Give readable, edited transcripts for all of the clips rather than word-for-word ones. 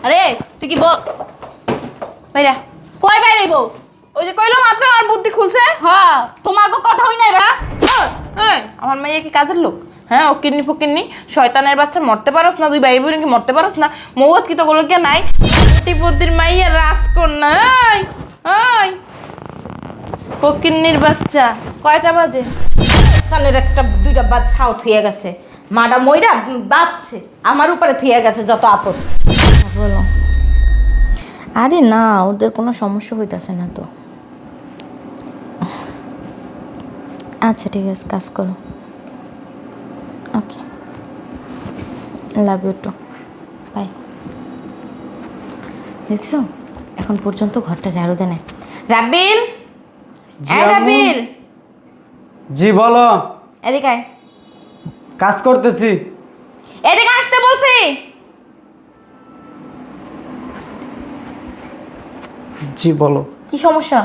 আরে তুই কি বল ভাইরা কয় বাইরেব? ওই যে কইলো মাত্র আমার বুদ্ধি খুলছে। হ্যাঁ তোমাকে কথা হই নাই বা। আমার মাইয়া কি কাজের লোক? হ্যাঁ ও কিন্নি ফকিন্নি শয়তানের বাচ্চা মরতে পারস না, তুই ভাই বোন কি মরতে পারস না? মৌত কি তো গুলো কে নাই? টিপতির মাইয়া রাজকন্যা। ওই ওই ফকিন্নির বাচ্চা কয়টা বাজে? কানের একটা দুইটা বাদ ছাও থুয়ে গেছে, মাডা মইরা বাচ্চে আমার উপরে থুয়ে গেছে যত আপদ। বলো। আরে না, ওদের কোনো সমস্যা হইতাছে না তো। আচ্ছা ঠিক আছে, কাজ করো। ওকে, লাভ ইউ টু, বাই। দেখছো এখন পর্যন্ত ঘরটা ঝাড়ু দেয় নাই। রাব্বিল, রাব্বিল, জি বলো। এদিকে আয়। কাজ করতেছি। এদিকে আসতে বলছি। জি বলো। কি সমস্যা?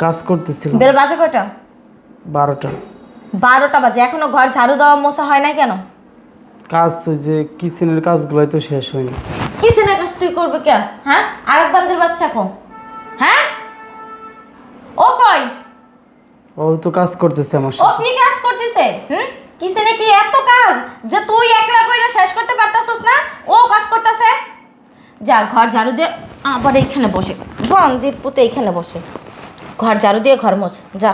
কাজ করতেছিলাম। বেল বাজে কয়টা? 12টা। 12টা বাজে, এখনো ঘর ঝাড়ু দেওয়া মোছা হয় নাই কেন? কাজ ওই যে কিচেনের কাজগুলোই তো শেষ হয়নি। কিসের কাজ তুই করবে কেন? হ্যাঁ, আরেক বান্দির বাচ্চা কো? হ্যাঁ, ও কই? ও তো কাজ করতেছে আমার ও সাথে। কি কাজ করতেছে? কিসেনে কি এত কাজ যে তুই একলা কইরা শেষ করতে পারতাছস না? ও কাজ করতেছে। যা ঘর ঝাড়ু দিয়ে আবার এইখানে বসে, বান্দির পুতে এইখানে বসে ঘর ঝাড়ু দিয়ে ঘর মোছ। যা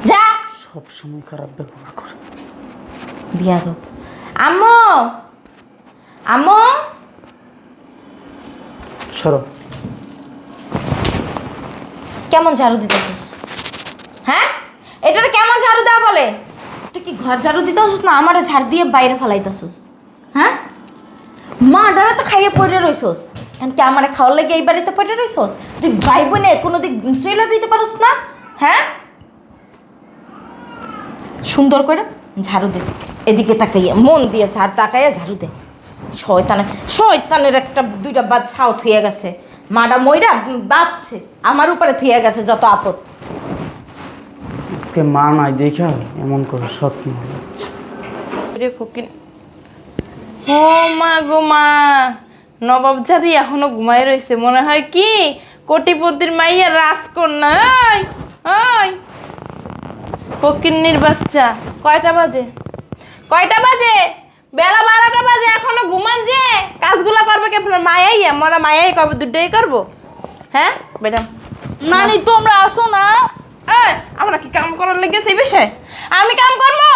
যা। সব সময় খারাপ ব্যবহার করে। বিয়াদব। আম্মু, আম্মু, সরো। কেমন ঝাড়ু দিতেছিস? হ্যাঁ, এটাতে কেমন ঝাড়ু দেওয়া বলে? তুই কি ঘর ঝাড়ু দিতেছিস না আমারে ঝাড় দিয়ে বাইরে ফেলাইতেছিস? হ্যাঁ, মা দাদা তো খাইয়ে পড়ে রইছস, এখন কি আমারে খাওয়ার লাগে এই বাড়িতে পড়ে রইছস? তুই ভাই বোনে কোনো দিক চলে যেতে পারস না? হ্যাঁ, সুন্দর করে ঝাড়ু দে, এদিকে তাকাইয়া মন দিয়ে ঝাড় তাকাইয়া ঝাড়ু দে। শয়তানের একটা দুইটা বাদ ছাও থুয়ে গেছে, মাডা মইরা বাচ্চে আমার উপরে থুয়ে গেছে যত আপদ। আজকে মা নাই দেখা এমন করে স্বপ্ন হচ্ছে। রে ফকিন, ও মা গো মা, নবাব জাদি এখনো ঘুমাই রয়েছে, মনে হয় কি কোটিপতির মাইয়া রাজকন্যা। ওই ওই ফকিন্নির বাচ্চা কয়টা বাজে? কয়টা বাজে? বেলা 12টা বাজে, এখনো ঘুমান যে? কাজগুলা করবে কে? মায়াই আমরা মায়াই করবো, দুটোই করবো। হ্যাঁ ম্যাডাম, নানি তোমরা আসো না। আমরা কি কাম করার লেগেছে এই বিষয়ে? আমি কাম করবো?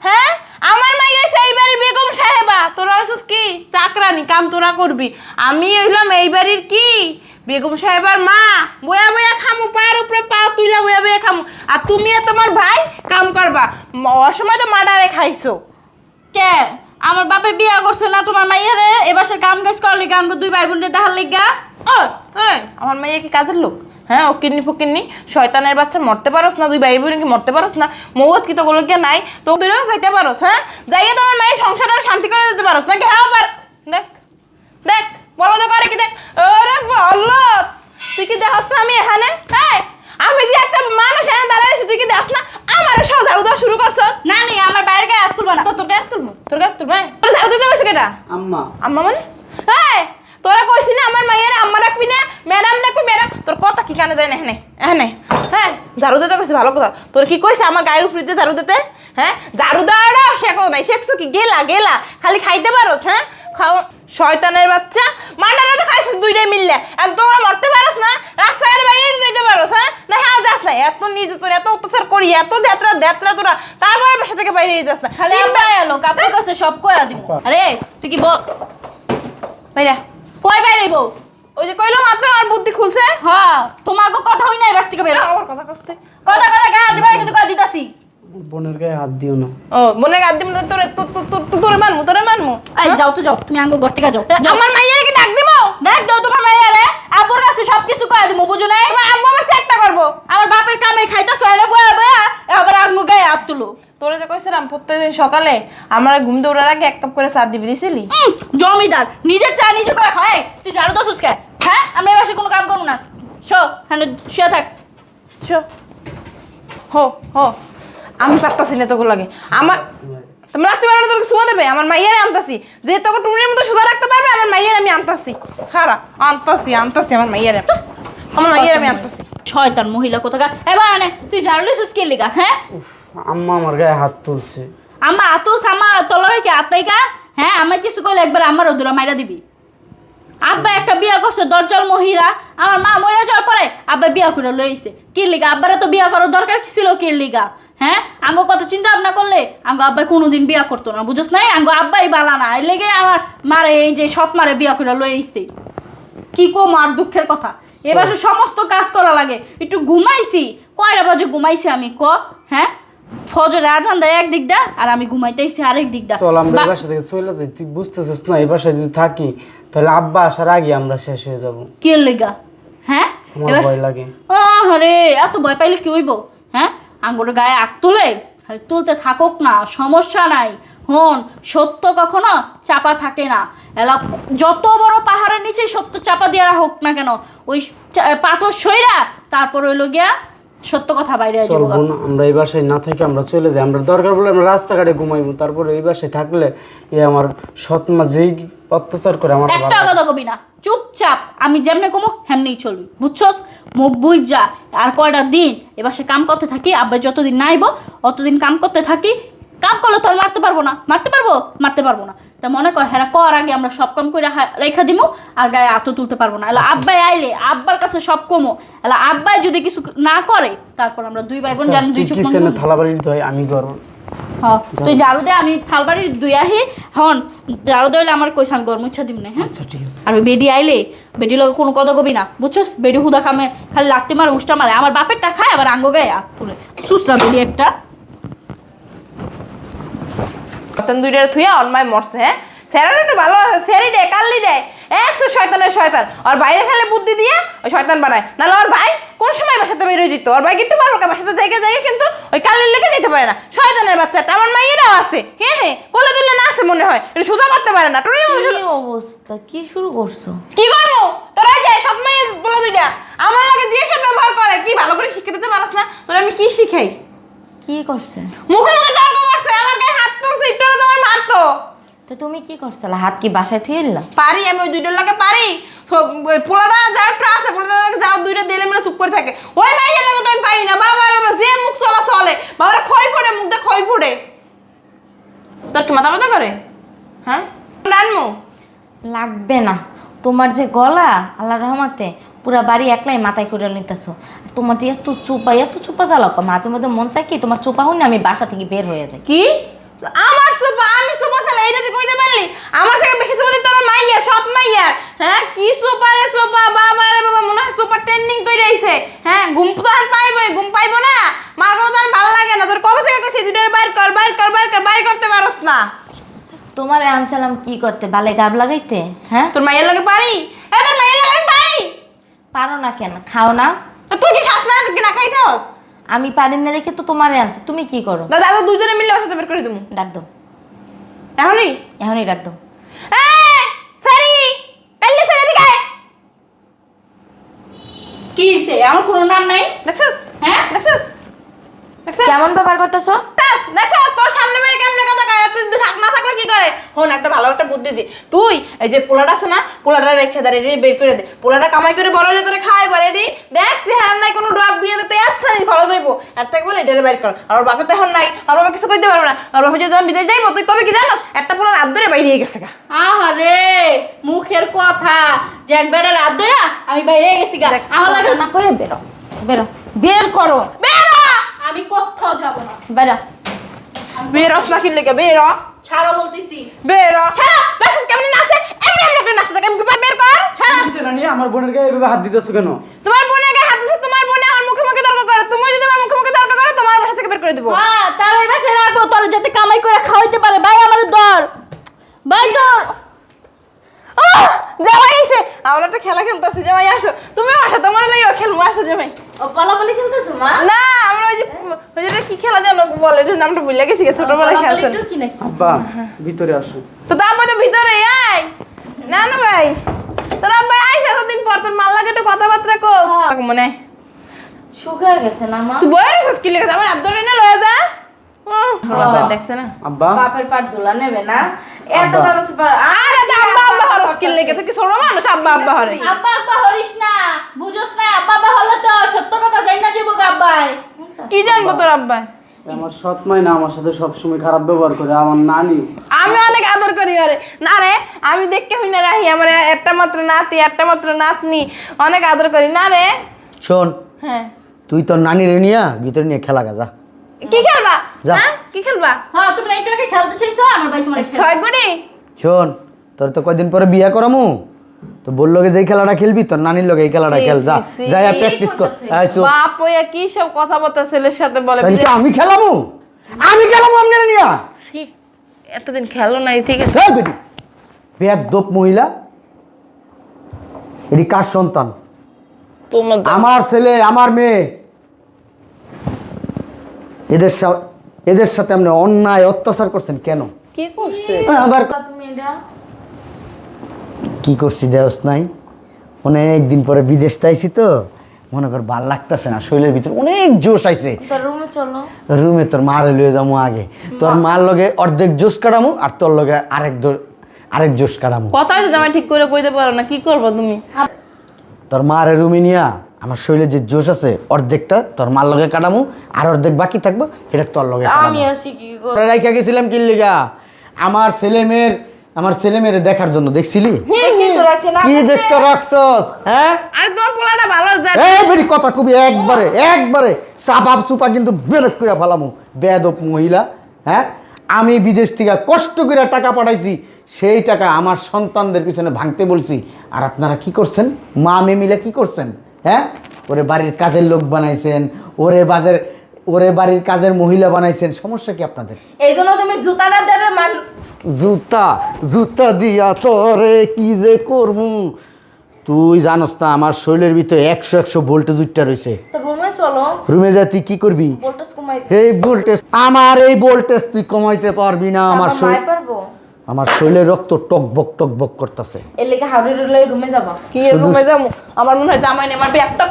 হ্যাঁ, আমার মাই হইছে এই বাড়ির বেগম সাহেবা, তোরা হইছিস কি চাকরানি, কাম তোরা করবি। আমি হইলাম এই বাড়ির কি বেগম সাহেবার মা, বয়া বয়া খামু, পায়ের উপরে পা তুইলা বয়া বয়া খামু। আর তুমি আর তোমার ভাই কাম করবা। অসময় তো মার্ডারে খাইছো। কে আমার বাপে বিয়া করছে না তোমার মাইয়ারে এবার সে কাম কাজ করার লিগা আমাকে দুই ভাই বোনের দেখার লিগা? আমার মাইয়া কি কাজের লোক? হ্যাঁ ও কিন্নি ফকিন্নি শয়তানের বাচ্চা মরতে পারস না, তুই ভাই বোন কি মরতে পারস না? মৌত কি তো গুলো কে নাই? তো তুইও যাইতে পারস। হ্যাঁ, যাইয়ে তোমার মায়ের সংসারটা শান্তি করে দিতে পারস নাকি? হ্যাঁ পার। দেখ দেখ, বলো তো করে কি? দেখ, ওরে বলো, তুই কি দেখস না আমি এখানে? হ্যাঁ, আমি যে একটা মানুষ এখানে দাঁড়াইছি, তুই কি দেখস না আমার সব ঝাড়ু দেওয়া শুরু করছ? নানি আমার বাইরে গায়ে হাত তুলবা না। তোর গায়ে তুলবো, তোর গায়ে তুলবো? তোর ঝাড়ু দিতে গেছে কেটা? আম্মা। আম্মা মানে? হ্যাঁ, তোরা কইছি না আমার মায়ের আম্মা রাখবি না, ম্যাডাম রাখবি ম্যাডাম। তোর কথা কি কানে যায় না? এখানে এখানে হ্যাঁ, ঝাড়ু দিতে কইছি, ভালো কথা। তোর কি কইছে আমার গায়ের উপর দিয়ে ঝাড়ু দিতে? হ্যাঁ, ঝাড়ু দেওয়াটা শেখো নাই, শেখছো কি গেলা গেলা খালি খাইতে পারোস? হ্যাঁ, খাও শয়তানের বাচ্চা, মান্ডারে তো খাইছিস দুইটাই মিললে, আর তোরা মরতে পারোস না? রাস্তাঘাটে বাইরে যেতে পারোস? হ্যাঁ না, হ্যাঁ যাস না, এত নির্যাতন এত অত্যাচার করি, এত দেতরা দেতরা তোরা, তারপরে বাসা থেকে বাইরে যাস না। খালি আব্বা এলো কাপড় কাছে সব কইরা দিব। আরে তুই কি বল ভাইরা কয় বাইরেব? ওই যে কইলো মাত্র আমার বুদ্ধি খুলছে। হ্যাঁ তোমাকে কথা হই নাই বাস থেকে বেরো। আমার কথা কইতে কথা কথা গায়ে দিবা কিন্তু কই দিতাছি। বোনের গায়ে হাত দিও না। ও মনে গাদ দিম তোরে, তোরে মানমু, তোরে মানমু। এই যাও তো যাও, তুমি আঙ্গ ঘর থেকে যাও। আমার মাইয়ারে কি ডাক দিমু? দেখ দাও তোমার মাইয়ারে আব্বুর কাছে সবকিছু কইয়া দিমু, বুঝো নাই? তোমার আম্মু আমার চেকটা করবো। আমার বাপের কামে খাইতাছো এনে বয়া বয়া আবার আঙ্গ গায়ে হাত তুলো। তোরে যে কইছিলাম প্রত্যেকদিন সকালে আমার ঘুম দিয়ে ওঠার আগে 1 কাপ করে চা দিবি, দিছিলি? জমিদার নিজের চা নিজে করে খায়, তুই ঝাড়ু দছস কে? হ্যাঁ, আমি এবার কোনো কাম করব না। শো হ্যাঁ, শুয়ে থাক। শো হো হো, আমি পারতাছি না তোগুলো লাগে। আমার তুমি রাখতে পারবে না, তোকে সুমা দেবে? আমার মাইয়ারে আনতাছি, যে তোকে টুনির মতো সোজা রাখতে পারবে আমার মাইয়ারে আমি আনতাছি। খারাপ আনতাছি আমার মাইয়ারে আমি আনতাছি। শয়তান মহিলা কোথাকার। এবার আনে তুই ঝাড়ু লিছিস কে লিগা? হ্যাঁ উফ, আম্মা আমার গায়ে হাত তুলছে। আম্মা আতুস আমার তলয় কি আতাইকা? হ্যাঁ আমার কিছু করলে একবার আমার ওদুরা মাইরা দিবি। আব্বা একটা বিয়া করছে দরজাল মহিলা, আমার মা মরে যাওয়ার পরে আব্বা বিয়া করে লইছে কি লিগা? আব্বারে তো বিয়া করার দরকার কি ছিল কি লিগা? হ্যাঁ আঙ্গো কত চিন্তা ভাবনা করলে আঙ্গো আব্বাই কোনোদিন বিয়া করতো না, বুঝছ নাই? আঙ্গো আব্বাই বালা না, এর লেগে আমার মারে এই যে সৎ মারে বিয়া করে লইছে। কি কো মার দুঃখের কথা, এবার সমস্ত কাজ করা লাগে। একটু ঘুমাইছি, কয়টা বাজে ঘুমাইছি আমি ক? হ্যাঁ ফজরে আজান দেয় একদিক দা আর আমি ঘুমাইতেছি আরেক দিক দা। চল আমরা এই বাসা থেকে চলে যাই, তুই বুঝতেছিস না এই বাসায় যদি থাকি তাহলে আব্বা আসার আগে আমরা শেষ হয়ে যাব। কি লেগা? হ্যাঁ আমার ভয় লাগে। আরে এত ভয় পাইলে কি হইব? হ্যাঁ আঙ্গুর গায়ে আগ তুলে খালি তুলতে থাকুক না, সমস্যা নাই। হন সত্য কখনো চাপা থাকে না। এলা যত বড় পাহাড়ের নিচে সত্য চাপা দিয়ে হোক না কেন, ওই পাথর সইরা তারপর হইলো গিয়া সত্য কথা বাইরে চল আসবে। বোন, আমরা এই বাসায় না থেকে আমরা চলে যাই। আমরা দরকার পড়লে আমরা রাস্তাঘাটে ঘুমাইবো, তারপরে এই বাসায় থাকলে এ আমার সৎমা যেই অত্যাচার করে আমার একটা কথা কবি না, চুপচাপ আমি যেমনে কমো হেমনেই চলবি, বুঝছস? মুখ বুঝ যা। আর কয়টা দিন এবার সে কাম করতে থাকি, আব্বা যতদিন নাইব অতদিন কাম করতে থাকি। কাম করলে তো আর মারতে পারবো না, মারতে পারবো না। তা মনে কর হ্যাঁ কর আগে আমরা সব কাম করে রেখা দিমু আর গায়ে হাতও তুলতে পারবো না। এলা আব্বাই আইলে আব্বার কাছে সব কমো, এলা আব্বাই যদি কিছু না করে তারপর আমরা দুই ভাই বোন জানি দুই চোখ কিচেনে থালা বাড়ি দিতে হয়, আমি করব। হ্যাঁ তুই ঝাড়ু দে, আমি থালবাড়ি দুই আহি। হন ঝাড়ু দিলে আমার কইস আমি গরম ইচ্ছা দিব না। হ্যাঁ আচ্ছা ঠিক আছে। আর ওই বেডি আইলে বেডি লোক কোনো কথা কবি না, বুঝছস? বেডি হুদা খামে খালি লাগতে মারে উষ্টা মারে, আমার বাপেরটা খায় আবার আঙ্গ গায়ে হাত তুলে। সুসরা বেডি একটা। দুইটা থুইয়া অনমায় মরছে। হ্যাঁ স্যারের একটু ভালো আছে, স্যারি ডে কাল্লি ডে 100 শয়তানের শয়তান। আর বাইরে খেলে বুদ্ধি দিয়ে ওই শয়তান বানায়। নাহলে ওর ভাই কোন সময় বাসাতে বের হয়ে যেত, ওর ভাই একটু ভালো বাসাতে জায়গায় কিন্তু ওই কাল্লির লেগে যেতে পারে না। শয়তানের বাচ্চাটা আমার মাইয়েরাও আছে। হ্যাঁ কোলে তুলে না আছে মনে হয়, এটা সোজা করতে পারে না। টুনির মতো কি অবস্থা, কি শুরু করছো? কি করবো? তোরা যায় সৎ মাইয়ে বলা দুইটা আমার লাগে দিয়ে সব ব্যবহার করে। কি ভালো করে শিখে দিতে পারস না? তোরা আমি কি শিখাই? কি করছে? মুখে মুখে তর্ক করছে, আমার গায়ে হাত তুলছে, একটু হলে তোমার মারতো। তো তুমি কি করছো? হাত কি বাসায় থুয়ে এলা? পারি আমি ওই দুইটার লাগে পারি। সব পোলাটা যার একটু আছে, পোলাটার লাগে যাও দুইটা দিলে মিলে চুপ করে থাকে। ওই মাইয়ের লাগে তো আমি পারি না। বাবার যে মুখ চলা চলে, বাবার খই ফোড়ে, মুখ দিয়ে খই ফোড়ে। তোর কি মাথা ব্যথা করে? হ্যাঁ রানমু লাগবে না। তোমার যে গলা আল্লাহ রহমাতে পুরা বাড়ি একলাই মাথায় করে নিতেছো। তোমার যে এত চোপা জ্বালাও, মাঝে মধ্যে মন চায় কি তোমার চোপা হইনি আমি বাসা থেকে বের হয়ে যাই। কি আমার সোপা? আমি সোপা চালা এইটা তুই কইতে পারলি? আমার থেকে বেশি সোপা দিতে আমার মাইয়া, সৎ মাইয়া। হ্যাঁ কি সোপা রে সোপা? বাবা রে বাবা, মনে হয় সোপা ট্রেন্ডিং করে আইছে। হ্যাঁ ঘুম তো আর পাইবই, ঘুম পাইবো না। মার কথা তো আর ভালো লাগে না। তোর কবে থেকে কইছি দুইটার বাইর করতে পারস না? তোমার আনসালাম কি করতে? বালে গাব লাগাইতে? হ্যাঁ তোর মাইয়ের লাগে পারি? হ্যাঁ তোর মাইয়ের লাগে আমি পারি। পারো না কেন? খাও না? তো তুই কি খাস না? তুই কি না খাইছস? আমি পারি না দেখে তো তোমারে আনছে। তুমি কি করো? দাদা তো দুজনে মিলে বাসাতে বের করে দেবো ডাক দাও, এখনই। এখনই ডাক দাও। সরি কাল্লি সরি দিকে কি হইছে? আমার কোনো নাম নাই? দেখছস? হ্যাঁ দেখছস? দেখছস? কেমন ব্যবহার করতেছো? দেখো তোর সামনে মেয়ে কেমনে কথা কয়, তুই থাক না থাকলে কি করে? হন একটা ভালো একটা বুদ্ধি দি। তুই এই যে পোলাটা আছে না, পোলাটা রেখে দে, রেডি বের করে দে। পোলাটা কামাই করে বড় হলে তোরে খাওয়াই পারে। রেডি দেখ সে হার নাই কোনো ডগ বিয়ে দিতে এতখানি খরচ হইব। আর থেকে বলে এটারে বের কর। আর ওর বাপে তো এখন নাই, আর বাবা কিছু কইতে পারবে না। আর বাপে যদি যখন বিদেশ যাইবো, তুই কবে কি জানো? একটা পোলার হাত ধরে বাইরে গেছে গা। আহারে মুখের কথা যে একবারে রাত ধরে আমি বাইরে গেছি গা। আমার লাগে না করে বেরো, বেরো, বের করো, বেরো আমি কোথাও যাব না। বেরো। বেরোস না কিনলে কে? বেরো ছাড়ো বলতেছি। বেরো ছাড়া। দেখছিস কেমন নাচে? এমনি এমনি করে নাচতে থাকে। আমি বের কর ছাড়া। কিসে রানী আমার বোনের গায়ে এভাবে হাত দিতেছো কেন? তোমার বোনের গায়ে হাত দিছে, তোমার বোনে আমার মুখে মুখে তর্ক করে। তুমি যদি আমার মুখে মুখে তর্ক করো, তোমার বাসা থেকে বের করে দেবো। হ্যাঁ তার ওই বাসে রাখো, তোর যাতে কামাই করে খাওয়াইতে পারে। ভাই আমার দর, ভাই দর। জামাই এসে আমরা একটা খেলা খেলতেছি। জামাই আসো, তুমি আসো, তোমার লাগে খেলবো। আসো জামাই। ও পালাপালি খেলতেছো মা? না আমরা ওই যে কি খেলা জানো বলে, এটার নামটা ভুলে গেছি। ছোটবেলায় খেলছেন। কি নাকি? আব্বা ভিতরে আসো। তো তারপরে তো ভিতরে আয় না না ভাই। তোর আব্বা আইসা এতদিন পর, তোর মাল লাগে একটু কথাবার্তা কো মনে। শুকায় গেছে না মা? তুই বই রেছিস কি লেগে? আমার হাত ধরে না লয়ে যা। দেখছে না আব্বা বাপের পাট দুলা নেবে না এত আব্বা। মানুষ আরে দা আব্বা আব্বা হরস কিল লেগে তুই কি ছোট মানুষ আব্বা আব্বা হরে আব্বা আব্বা হরিস না, বুঝোস না? আব্বা আব্বা হলে তো সত্য কথা যাই না যাবো আব্বাই। কি জানবো তোর আব্বা আমার সৎ মাই না আমার সাথে সবসময় খারাপ ব্যবহার করে। আমার নানি আমি অনেক আদর করি আরে না রে আমি দেখতে হই না রাহি আমার একটা মাত্র নাতি একটা মাত্র নাতনি অনেক আদর করি না রে শোন হ্যাঁ তুই তোর নানির নিয়ে ভিতরে নিয়ে খেলা যা। কি খেলবা যা। হ্যাঁ কি খেলবা হ্যাঁ, তুমি একটুকে খেলতে চাইছো, আমার ভাই তোমার ছয় গুড়ি শোন তোর তো কয়দিন পরে বিয়া করামু, তো বললো যে এই খেলাটা খেলবি তোর নানির লগে এই খেলাটা খেল যা, যাই প্র্যাকটিস কর। আইসো বাপ ওয়া কি সব কথাবার্তা ছেলের সাথে বলে তাহলে কি আমি খেলামু আপনার নিয়া ঠিক এতদিন খেলো নাই ঠিক আছে এই বেটি বেয়াদব মহিলা, এটি কার সন্তান? তোমার আমার ছেলে আমার মেয়ে, এদের সাথে আপনি অন্যায় অত্যাচার করছেন কেন? কি করছে আবার তুমি এটা কি করছি দেওস নাই, অনেক দিন পরে বিদেশ আইছি তো মনে কর ভাল লাগতেছে না, শরীরের ভিতরে অনেক জোশ আইছে। তোর রুমে চলো। রুমে তোর মার লয়ে যাবো আগে, তোর মার লগে অর্ধেক জোশ কাটামু আর তোর লগে আরেক জোশ কাটামু। কথাই তো জামাই ঠিক করে কইতে পারো না কি করবো তুমি তোর মার রুমে নিয়া আমার শরীরে যে জোশ আছে অর্ধেকটা তোর মার লগে কাটামু আর অর্ধেক বাকি থাকবো এটা তোর লগে আমি আসি কি করব? রাইখা গেছিলাম কি লিগা আমার ছেলে মেয়ের দেখার জন্য, দেখছিলি দেখি তো রাখছে না। কি দেখতে রাখছস? হ্যাঁ আরে তোমার পোলাটা ভালো যায় এই বেরি কথা কবি একবারে চাপাপ চুপা কিন্তু বেরেক করে ফেলামু বেয়াদব মহিলা। হ্যাঁ আমি বিদেশ থেকে কষ্ট করে টাকা পাঠাইছি, সেই টাকা আমার সন্তানদের পিছনে ভাঙতে বলছি, আর আপনারা কি করছেন? মা মেয়ে মিলে কি করছেন? হ্যাঁ ওরে বাড়ির কাজের লোক বানাইছেন, ওরে বাড়ির কাজের মহিলা বানাইছেন, সমস্যা কি আপনাদের? এই জন্য তুমি জুতাটা দেবে মান জুতা দিয়া তোরে কি যে করমু, তুই জানোস না আমার শরীরের ভিতরে 100 ভোল্টেজ উঠটা রয়েছে। তো রুমে চলো, রুমে যা তুই কি করবি? ভোল্টেজ কমাই এই ভোল্টেজ তুই কমাইতে পারবি না। আমার মাই পারবো। আমার শরীরের রক্ত টকবক করতেছে। এর লেগে হাউড়ির লই রুমে যাবা। কি রুমে যাবো আমার মনে হয় জামাই নেই আমার একটা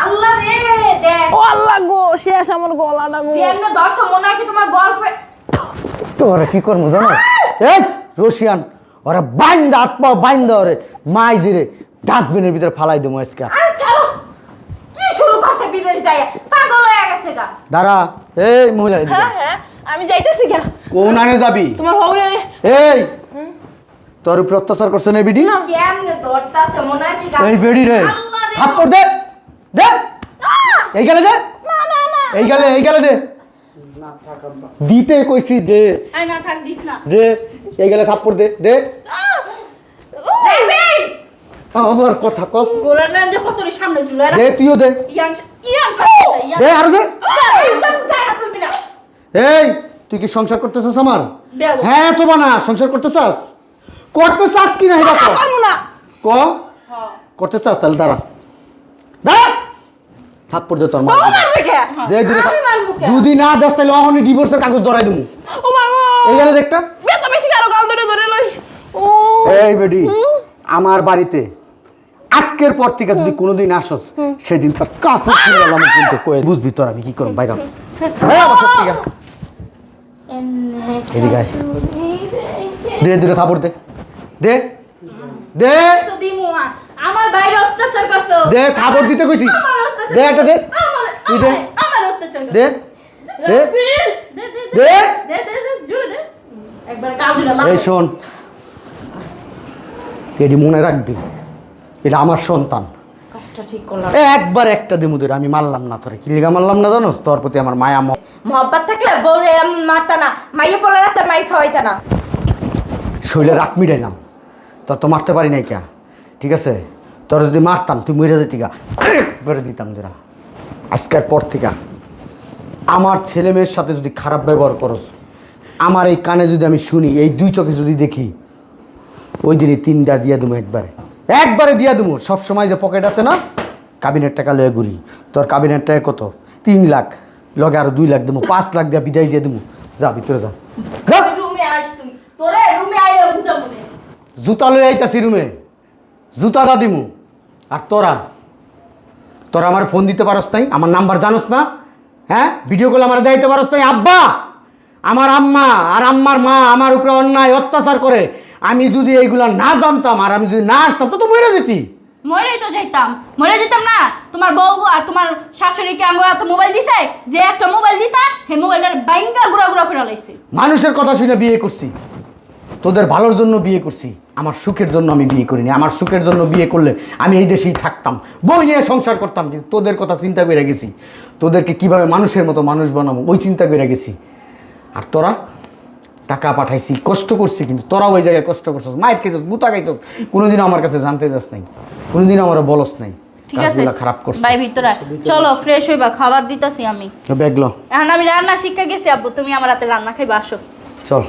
আল্লাহ রে দেখ ও আল্লাহ গো শেষ আমার গলাটা গো যেমনে দর্শক মনে হয় কি তোমার গল্প তোরা কি করবো জানো? এই রশিয়ান ওরা বাইন্দা আত্মা বাইন্দা ওরে মাই জিরে ডাস্টবিনের ভিতরে ফালাই দেবো আজকে। আরে ছাড়ো, কি শুরু করছে বিদেশ যায় পাগল হয়ে গেছে গা। দাঁড়া এই মহিলা এদিকে। হ্যাঁ হ্যাঁ আমি যাইতেছি গা কোন আনে যাবি? তোমার হৌরে এই তোর উপর অত্যাচার করছে না বিডি? কেমনে দরতাছে মনে হয় কি এই বেডি রে আল্লাহ রে। থাপ্পড় দে দে এই গেলে দে এই গেলে দে দিতে কইছি দে আই না থাক দিস না। দে এই গেলে থাপ্পড় দে দে দেখবি আমার কথা কস গোলার লেন যে কতরি সামনে ঝুলে দে তুইও দে ইয়ান সামনে ইয়ান দে আরো দে একদম গায়ে হাত তুলবি না। এই তুই কি সংসার করতেছস আমার? বেয়াদব। হ্যাঁ তো বানা সংসার করতেছস কি না হেটা কর পারবো না ক করতেছস তাহলে দাঁড়া থাপ্পড় দে তোর মা ও মারবে কে দে দিলে আমি মারবো কে? যদি না দেস তাহলে অহনি ডিভোর্সের কাগজ ধরাই দেবো। ও মা গো এই গেলে দেখটা এত বেশি কারো গাল ধরে লই ও এই বেডি আমার বাড়িতে আজকের পর থেকে যদি কোনোদিন আসস সেদিন তার কাপড় ছিঁড়ে গেলাম কিন্তু কয়ে বুঝবি তোর আমি কি করব বাইরে এই আমার সত্যি গা এদিকে আয়। দে দূরে থাপড় দে দে দে তো দিমু আমার বাইরে অত্যাচার করছো। দে থাপড় দিতে কইছি আমার অত্যাচার দে একটা দে আমার- তুই দে আমার অত্যাচার করছো। দে দে রাফিল, দে দে দে দে জুড়ে দে একবার গাল দিলা এই শোন এটি মনে রাখবি এটা আমার সন্তান। কাজটা ঠিক করলাম। একবার একটা দিমুদের আমি মারলাম না তোরে কি লিগা মারলাম না জানোস? তোর প্রতি আমার মায়া মহব্বত থাকলে বউরে মারতা না, মাইয়ে পড়লে রাতে মাইর খাওয়াইতা না। শরীরে রাত মিটাইলাম, তোর তো মারতে পারি নাই কে, ঠিক আছে? তোর যদি মারতাম তুই মরে যেতি গা বেড়ে দিতাম তোরা। আজকের পর থেকে আমার ছেলে মেয়ের সাথে যদি খারাপ ব্যবহার করস, আমার এই কানে যদি আমি শুনি, এই দুই চোখে যদি দেখি, ওই দিনই 3টা দিয়ে দেবো একবারে দিয়ে দেবো। সবসময় যে পকেট আছে না, কাবিনের টাকা লয়ে ঘুরি, তোর কাবিনের টাকা কত? 3 লাখ, লগে আরো 2 লাখ দেবো, 5 লাখ দিয়ে বিদায় দিয়ে দেবো। যা ভিতরে যা, যা। রুমে আস তুই, তোরে রুমে আইলে বুঝাবো না। জুতা লয়ে আইতাছি রুমে, জুতা দা দিমু। আর তোরা আমার ফোন দিতে পারস নাই? আমার নাম্বার জানোস না? হ্যাঁ ভিডিও কল আমার দায়িত্ব পারস নাই আব্বা আমার আম্মা আর আম্মার মা আমার উপরে অন্যায় অত্যাচার করে আমি যদি এইগুলা না জানতাম আর আমি যদি না আসতাম তো মরে যেতি মরেই তো যেতাম না তোমার বউ আর তোমার শাশুড়িকে আঙ্গো এত মোবাইল দিছে যে একটা মোবাইল দিতা হে মোবাইলটার বাইঙ্গা গুড়া করে লাইছে মানুষের কথা শুনে বিয়ে করছি তোদের ভালোর জন্য বিয়ে করছি আমার সুখের জন্য আমি বিয়ে করিনি আমার সুখের জন্য বিয়ে করলে আমি এই দেশেই থাকতাম বই নিয়ে সংসার করতাম কিন্তু তোদের কথা চিন্তা করে গেছি তোদেরকে কিভাবে মানুষের মতো মানুষ বানাবো ওই চিন্তা করে গেছি আর তোরা টাকা পাঠাইছি কষ্ট করছি কিন্তু তোরা ওই জায়গায় কষ্ট করছিস মায়ের খেয়েছিস বুতা খাইছিস কোনোদিনও আমার কাছে জানতে যাস নাই কোনোদিনও আমার বলস নাই ঠিক আছে কাজগুলা খারাপ করছিস বাই ভিতরে চলো ফ্রেশ হইবা খাবার দিতাছি আমি ব্যাগলো এখন আমি রান্না শিক্ষা গেছি আব্বু তুমি আমার হাতে রান্না খাইবা আসো চল